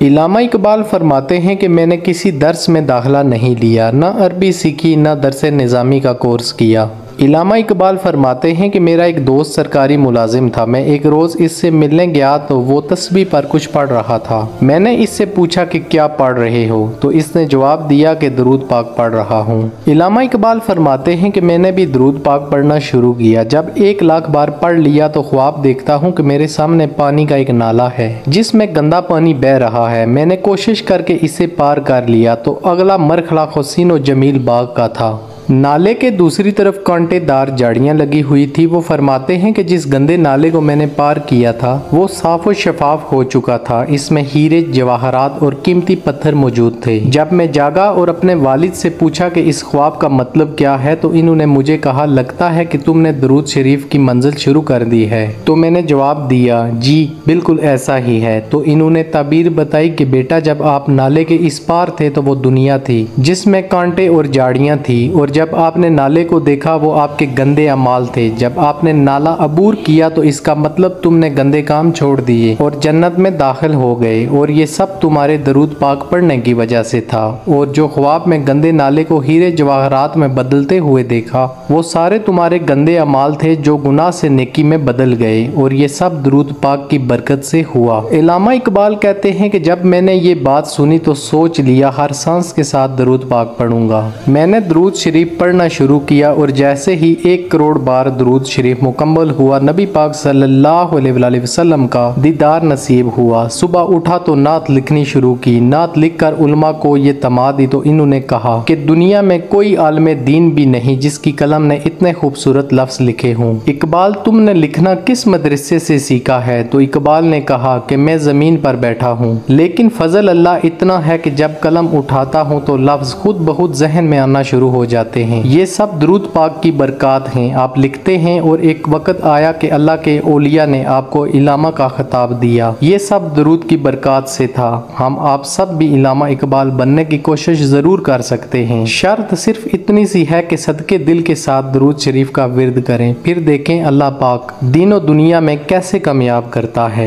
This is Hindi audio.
इल्लामा इकबाल फरमाते हैं कि मैंने किसी दर्स में दाखिला नहीं लिया, न अरबी सीखी, न दरस निज़ामी का कोर्स किया। इल्लामा इकबाल फरमाते हैं कि मेरा एक दोस्त सरकारी मुलाजिम था। मैं एक रोज़ इससे मिलने गया तो वो तस्बीह पर कुछ पढ़ रहा था। मैंने इससे पूछा कि क्या पढ़ रहे हो, तो इसने जवाब दिया कि दरूद पाक पढ़ रहा हूँ। इल्लामा इकबाल फरमाते हैं कि मैंने भी दरूद पाक पढ़ना शुरू किया। जब 1,00,000 बार पढ़ लिया तो ख्वाब देखता हूँ कि मेरे सामने पानी का एक नाला है जिसमें गंदा पानी बह रहा है। मैंने कोशिश करके इसे पार कर लिया तो अगला मरहला हुस्न व जमील बाग का था। नाले के दूसरी तरफ कांटेदार झाड़ियाँ लगी हुई थी। वो फरमाते हैं कि जिस गंदे नाले को मैंने पार किया था वो साफ और शफाफ हो चुका था। इसमें हीरे, जवाहरात और कीमती पत्थर मौजूद थे। जब मैं जागा और अपने वालिद से पूछा कि इस ख्वाब का मतलब क्या है तो इन्होंने मुझे कहा, लगता है कि तुमने दरूद शरीफ की मंजिल शुरू कर दी है। तो मैंने जवाब दिया, जी बिल्कुल ऐसा ही है। तो इन्होंने ताबीर बताई कि बेटा, जब आप नाले के इस पार थे तो वो दुनिया थी जिसमें कांटे और झाड़ियाँ थी, और जब आपने नाले को देखा वो आपके गंदे अमाल थे। जब आपने नाला अबूर किया तो इसका मतलब तुमने गंदे काम छोड़ दिए और जन्नत में दाखिल हो गए, और ये सब तुम्हारे दरूद पाक पढ़ने की वजह से था। और जो ख्वाब में गंदे नाले को हीरे जवाहरात में बदलते हुए देखा वो सारे तुम्हारे गंदे अमाल थे जो गुनाह से नेकी में बदल गए, और ये सब दरूद पाक की बरकत से हुआ। इल्लामा इकबाल कहते हैं कि जब मैंने ये बात सुनी तो सोच लिया हर सांस के साथ दरूद पाक पढ़ूंगा। मैंने दरूद शरीफ पढ़ना शुरू किया और जैसे ही 1 करोड़ बार दरूद शरीफ मुकम्मल हुआ, नबी पाक सल्लल्लाहु अलैहि वसल्लम का दीदार नसीब हुआ। सुबह उठा तो नात लिखनी शुरू की। नात लिखकर उलमा को ये तमा दी तो इन्होंने कहा कि दुनिया में कोई आलम दीन भी नहीं जिसकी कलम ने इतने खूबसूरत लफ्ज लिखे हों। इकबाल, तुमने लिखना किस मदरसे से सीखा है? तो इकबाल ने कहा कि मैं ज़मीन पर बैठा हूँ, लेकिन फजल अल्लाह इतना है कि जब कलम उठाता हूँ तो लफ्ज खुद ब खुद जहन में आना शुरू हो जाते हैं। ये सब दरूद पाक की बरकत हैं। आप लिखते हैं और एक वक्त आया कि अल्लाह के औलिया ने आपको इल्लामा का खिताब दिया। ये सब दरूद की बरकत से था। हम आप सब भी इल्लामा इकबाल बनने की कोशिश ज़रूर कर सकते हैं। शर्त सिर्फ इतनी सी है कि सदके दिल के साथ दरूद शरीफ का विर्द करें, फिर देखें अल्लाह पाक दीन और दुनिया में कैसे कामयाब करता है।